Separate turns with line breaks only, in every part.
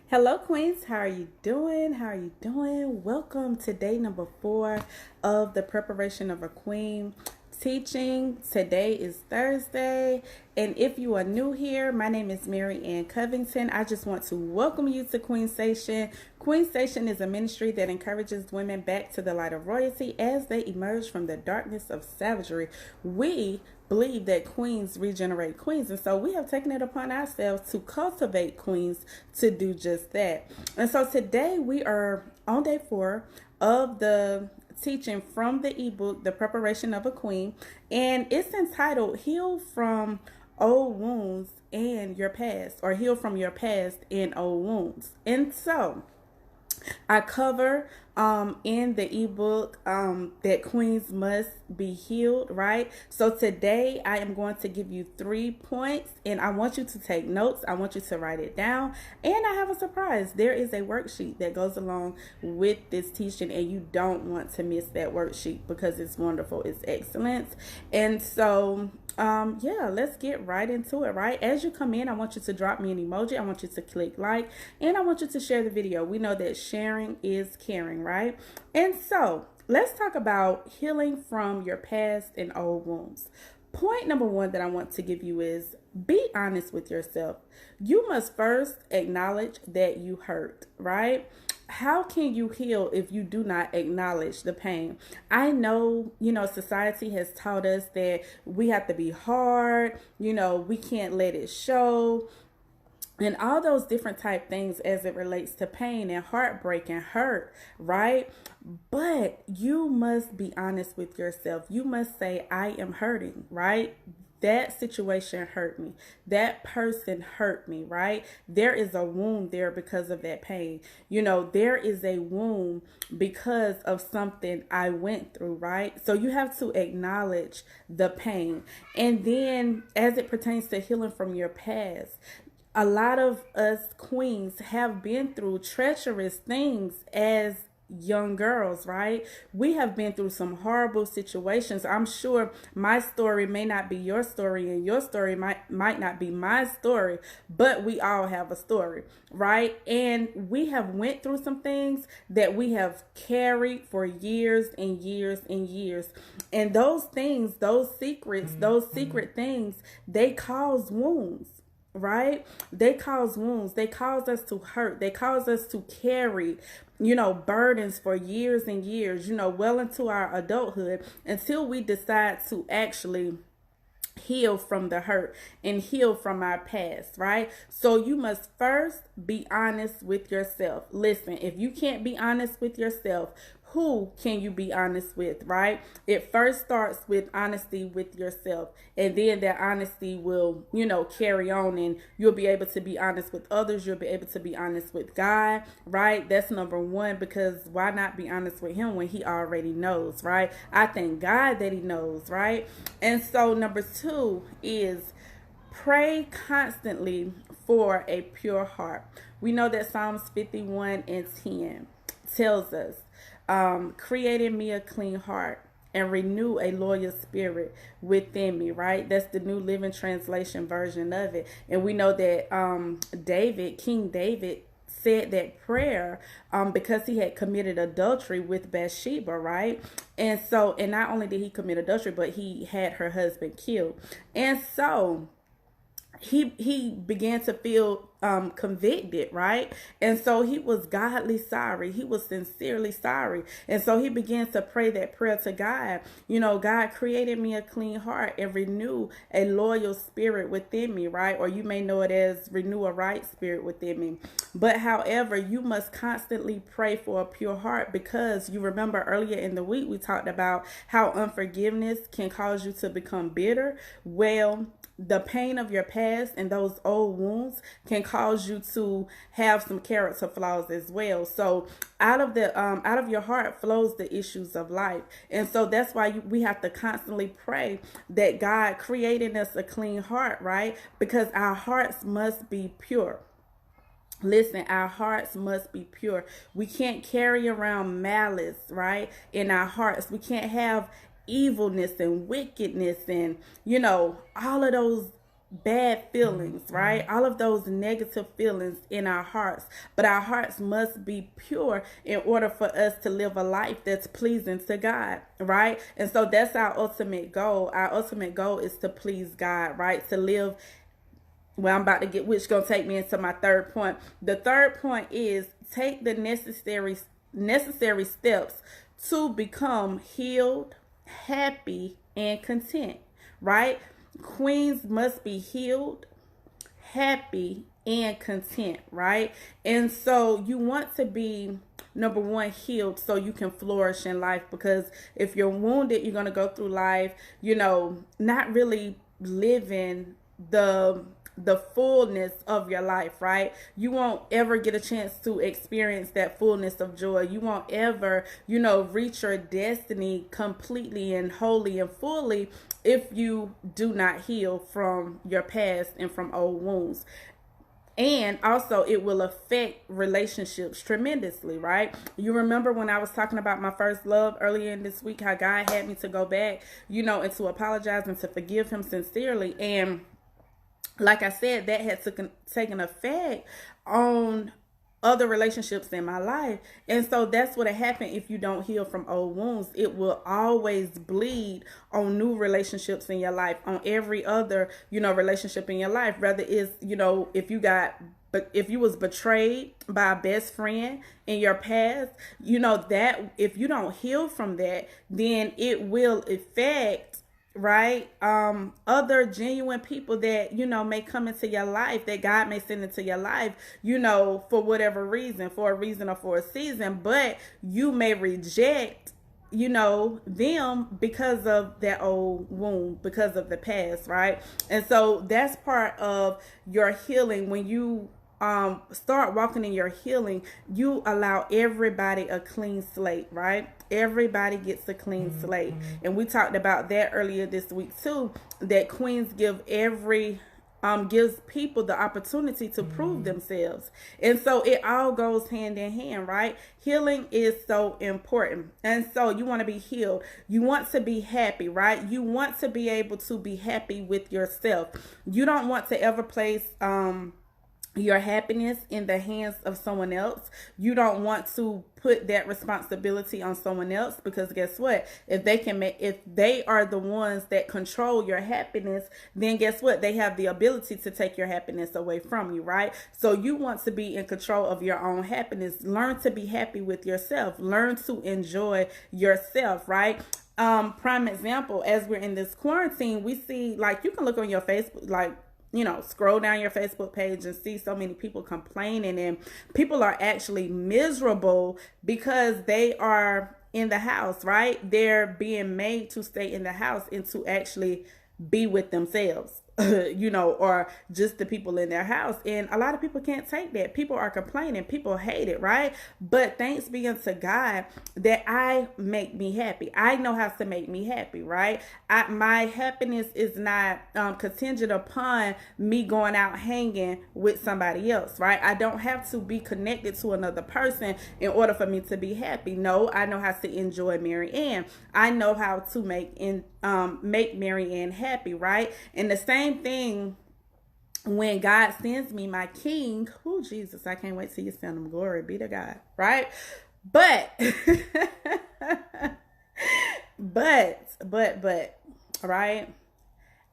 Hello, Queens. How are you doing? How are you doing? Welcome to day number 4 of the preparation of a queen teaching. Today is Thursday, and if you are new here, my name is Mary Ann Covington. I just want to welcome you to Queensation. Queensation is a ministry that encourages women back to the light of royalty as they emerge from the darkness of savagery. We believe that queens regenerate queens, and so we have taken it upon ourselves to cultivate queens to do just that. And so today we are on day 4 of the teaching from the ebook The Preparation of a Queen, and it's entitled Heal from Old Wounds and Your Past, or Heal from Your Past and Old Wounds. And so I cover in the ebook that queens must be healed, right? So today I am going to give you 3 points, and I want you to take notes. I want you to write it down, and I have a surprise. There is a worksheet that goes along with this teaching, and you don't want to miss that worksheet because it's wonderful. It's excellent. And so yeah, let's get right into it, right? As you come in, I want you to drop me an emoji. I want you to click like, and I want you to share the video. We know that sharing is caring, right? And so let's talk about healing from your past and old wounds. Point number 1 that I want to give you is be honest with yourself. You must first acknowledge that you hurt, right? How can you heal if you do not acknowledge the pain? I know, society has taught us that we have to be hard, we can't let it show, and all those different type things as it relates to pain and heartbreak and hurt, right? But you must be honest with yourself. You must say, I am hurting, right? That situation hurt me. That person hurt me, right? There is a wound there because of that pain. There is a wound because of something I went through, right? So you have to acknowledge the pain. And then as it pertains to healing from your past, a lot of us queens have been through treacherous things as young girls, right? We have been through some horrible situations. I'm sure my story may not be your story, and your story might not be my story, but we all have a story, right? And we have went through some things that we have carried for years and years and years. And those things, those secrets, those secret things, they cause wounds, right? They cause wounds. They cause us to hurt. They cause us to carry, burdens for years and years, well into our adulthood, until we decide to actually heal from the hurt and heal from our past, right? So you must first be honest with yourself. Listen, if you can't be honest with yourself, who can you be honest with, right? It first starts with honesty with yourself, and then that honesty will, carry on, and you'll be able to be honest with others. You'll be able to be honest with God, right? That's number 1, because why not be honest with him when he already knows, right? I thank God that he knows, right? And so number 2 is pray constantly for a pure heart. We know that Psalms 51:10 tells us, create in me a clean heart and renew a loyal spirit within me, right? That's the New Living Translation version of it. And we know that King David said that prayer because he had committed adultery with Bathsheba, right? And so, and not only did he commit adultery, but he had her husband killed. And so he began to feel convicted, right? And so he was godly sorry. He was sincerely sorry. And so he began to pray that prayer to God. God, created me a clean heart and renew a loyal spirit within me, right? Or you may know it as renew a right spirit within me. But however, you must constantly pray for a pure heart, because you remember earlier in the week we talked about how unforgiveness can cause you to become bitter. Well, the pain of your past and those old wounds can cause you to have some character flaws as well. So out of your heart flows the issues of life. And so that's why we have to constantly pray that God created us a clean heart, right? Because our hearts must be pure. Listen, our hearts must be pure. We can't carry around malice, right, in our hearts. We can't have evilness and wickedness and, all of those bad feelings, right? All of those negative feelings in our hearts. But our hearts must be pure in order for us to live a life that's pleasing to God, right? And so that's our ultimate goal. Our ultimate goal is to please God, right? To live, well, I'm about to get, which gonna take me into my third point. The third point is take the necessary steps to become healed, happy, and content, right? Queens must be healed, happy, and content, right? And so you want to be, number one, healed so you can flourish in life, because if you're wounded, you're going to go through life, not really living the fullness of your life, right? You won't ever get a chance to experience that fullness of joy. You won't ever, reach your destiny completely and wholly and fully if you do not heal from your past and from old wounds. And also, it will affect relationships tremendously, right? You remember when I was talking about my first love earlier in this week, how God had me to go back, and to apologize and to forgive him sincerely. And like I said, that had taken effect on other relationships in my life. And so that's what happened if you don't heal from old wounds. It will always bleed on new relationships in your life, on every other, relationship in your life. Rather is, if you was betrayed by a best friend in your past, that if you don't heal from that, then it will affect, right, other genuine people that may come into your life, that God may send into your life, for whatever reason, for a reason or for a season, but you may reject them because of that old wound, because of the past, right? And so that's part of your healing. When you start walking in your healing, you allow everybody a clean slate, right? Everybody gets a clean slate. And we talked about that earlier this week too, that queens gives people the opportunity to prove themselves. And so it all goes hand in hand, right? Healing is so important. And so you want to be healed. You want to be happy, right? You want to be able to be happy with yourself. You don't want to ever place your happiness in the hands of someone else. You don't want to put that responsibility on someone else, because guess what? If they are the ones that control your happiness, then guess what? They have the ability to take your happiness away from you, right? So you want to be in control of your own happiness. Learn to be happy with yourself. Learn to enjoy yourself, right? Prime example, as we're in this quarantine, we see, like, you can look on your Facebook, like, scroll down your Facebook page and see so many people complaining, and people are actually miserable because they are in the house, right? They're being made to stay in the house and to actually be with themselves, or just the people in their house. And a lot of people can't take that. People are complaining. People hate it, right? But thanks be unto God that I make me happy. I know how to make me happy, right? My happiness is not contingent upon me going out hanging with somebody else, right? I don't have to be connected to another person in order for me to be happy. No, I know how to enjoy Mary Ann. I know how to make Mary Ann happy, right? And the same thing when God sends me my king. Oh, Jesus, I can't wait till you send him. Glory be to God, right? But right,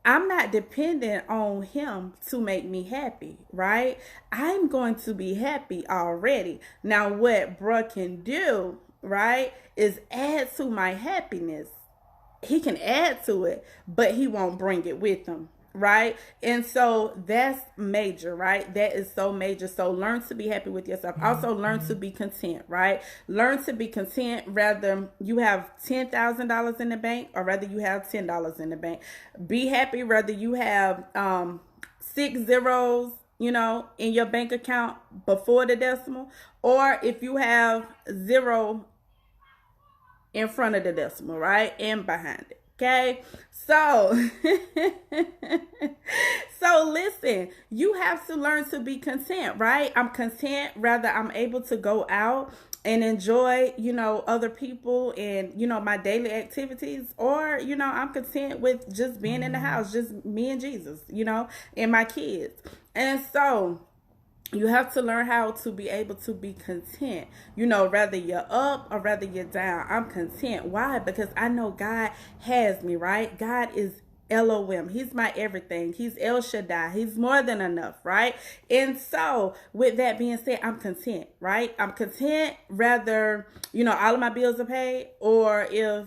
I'm not dependent on him to make me happy, right? I'm going to be happy already. Now what bruh can do, right, is add to my happiness. He can add to it, but he won't bring it with him, right? And so that's major, right? That is so major. So learn to be happy with yourself. Also learn to be content, right? Learn to be content, whether you have $10,000 in the bank or whether you have $10 in the bank. Be happy whether you have 6 zeros, in your bank account before the decimal, or if you have 0 in front of the decimal, right? And behind it. Okay. So, listen, you have to learn to be content, right? I'm content whether I'm able to go out and enjoy, other people and, my daily activities, or, I'm content with just being in the house, just me and Jesus, and my kids. And so you have to learn how to be able to be content, whether you're up or whether you're down. I'm content. Why? Because I know God has me, right? God is Elohim. He's my everything. He's El Shaddai. He's more than enough, right? And so with that being said, I'm content, right? I'm content whether, all of my bills are paid, or if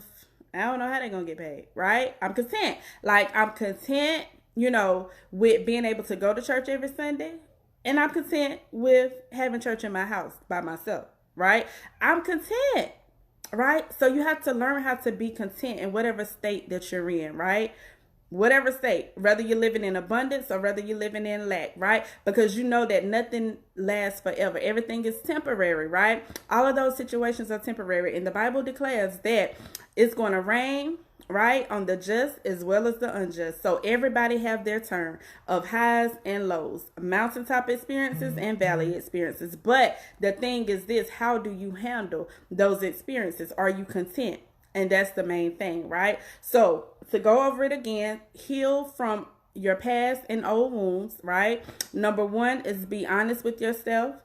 I don't know how they're going to get paid, right? I'm content. Like, I'm content, with being able to go to church every Sunday. And I'm content with having church in my house by myself, right? I'm content, right? So you have to learn how to be content in whatever state that you're in, right? Whatever state, whether you're living in abundance or whether you're living in lack, right? Because you know that nothing lasts forever. Everything is temporary, right? All of those situations are temporary. And the Bible declares that it's going to rain, right, on the just as well as the unjust. So everybody have their turn of highs and lows, mountaintop experiences and valley experiences. But the thing is this: how do you handle those experiences? Are you content? And that's the main thing, right? So to go over it again, heal from your past and old wounds, right? Number 1 is be honest with yourself.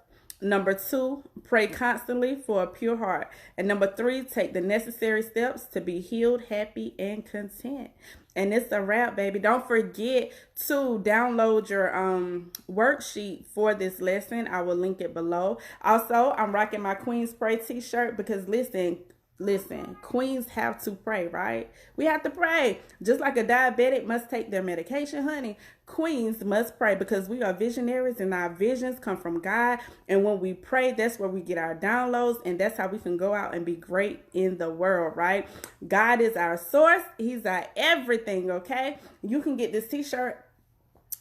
Number 2, pray constantly for a pure heart. And number 3, take the necessary steps to be healed, happy, and content. And it's a wrap, baby. Don't forget to download your worksheet for this lesson. I will link it below. Also, I'm rocking my Queens Pray t-shirt because listen, queens have to pray, right? We have to pray. Just like a diabetic must take their medication, honey, queens must pray, because we are visionaries and our visions come from God. And when we pray, that's where we get our downloads, and that's how we can go out and be great in the world, right? God is our source. He's our everything, okay? You can get this t-shirt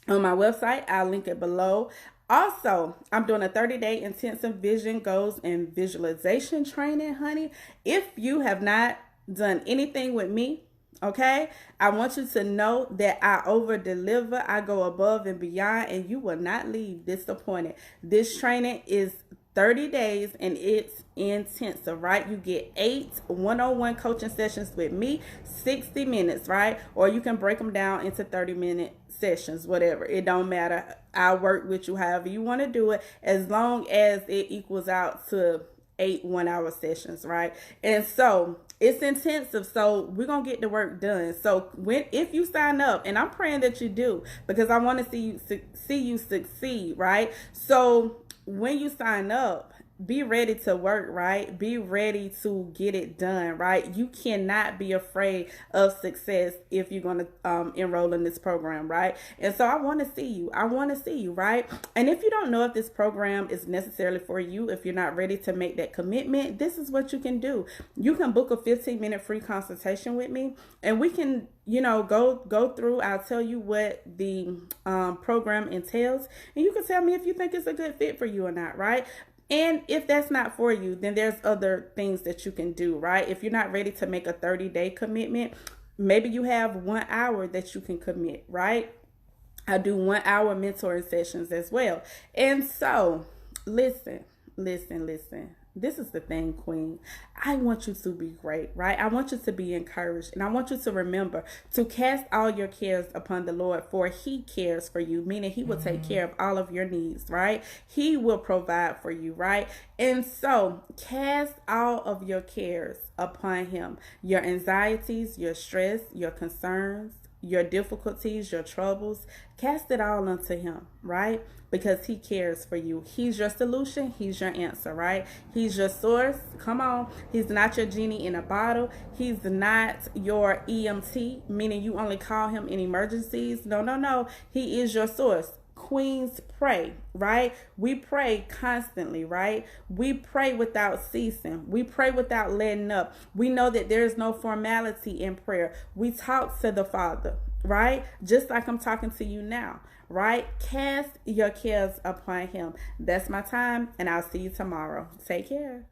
on my website. I'll link it below. Also, I'm doing a 30-day intensive vision goals and visualization training, honey. If you have not done anything with me, okay, I want you to know that I over deliver. I go above and beyond, and you will not leave disappointed. This training is 30 days and it's intensive, right? You get 8 one-on-one coaching sessions with me, 60 minutes, right? Or you can break them down into 30-minute sessions, whatever. It don't matter. I'll work with you however you want to do it, as long as it equals out to 8 one-hour sessions, right? And so it's intensive, so we're gonna get the work done. So if you sign up, and I'm praying that you do, because I want to see you succeed, right? So when you sign up, be ready to work, right? Be ready to get it done, right? You cannot be afraid of success if you're going to enroll in this program, right? And so I want to see you. I want to see you, right? And if you don't know if this program is necessarily for you, if you're not ready to make that commitment, this is what you can do. You can book a 15-minute free consultation with me, and we can, go through. I'll tell you what the program entails, and you can tell me if you think it's a good fit for you or not, right? And if that's not for you, then there's other things that you can do, right? If you're not ready to make a 30-day commitment, maybe you have 1 hour that you can commit, right? I do 1 hour mentoring sessions as well. And so listen. This is the thing, Queen. I want you to be great, right? I want you to be encouraged. And I want you to remember to cast all your cares upon the Lord, for He cares for you, meaning He will take care of all of your needs, right? He will provide for you, right? And so cast all of your cares upon Him. Your anxieties, your stress, your concerns, your difficulties, your troubles, cast it all unto Him, right? Because He cares for you. He's your solution. He's your answer, right? He's your source. Come on. He's not your genie in a bottle. He's not your EMT, meaning you only call Him in emergencies. No. He is your source. Queens pray, right? We pray constantly, right? We pray without ceasing. We pray without letting up. We know that there's no formality in prayer. We talk to the Father, right? Just like I'm talking to you now, right? Cast your cares upon Him. That's my time, and I'll see you tomorrow. Take care.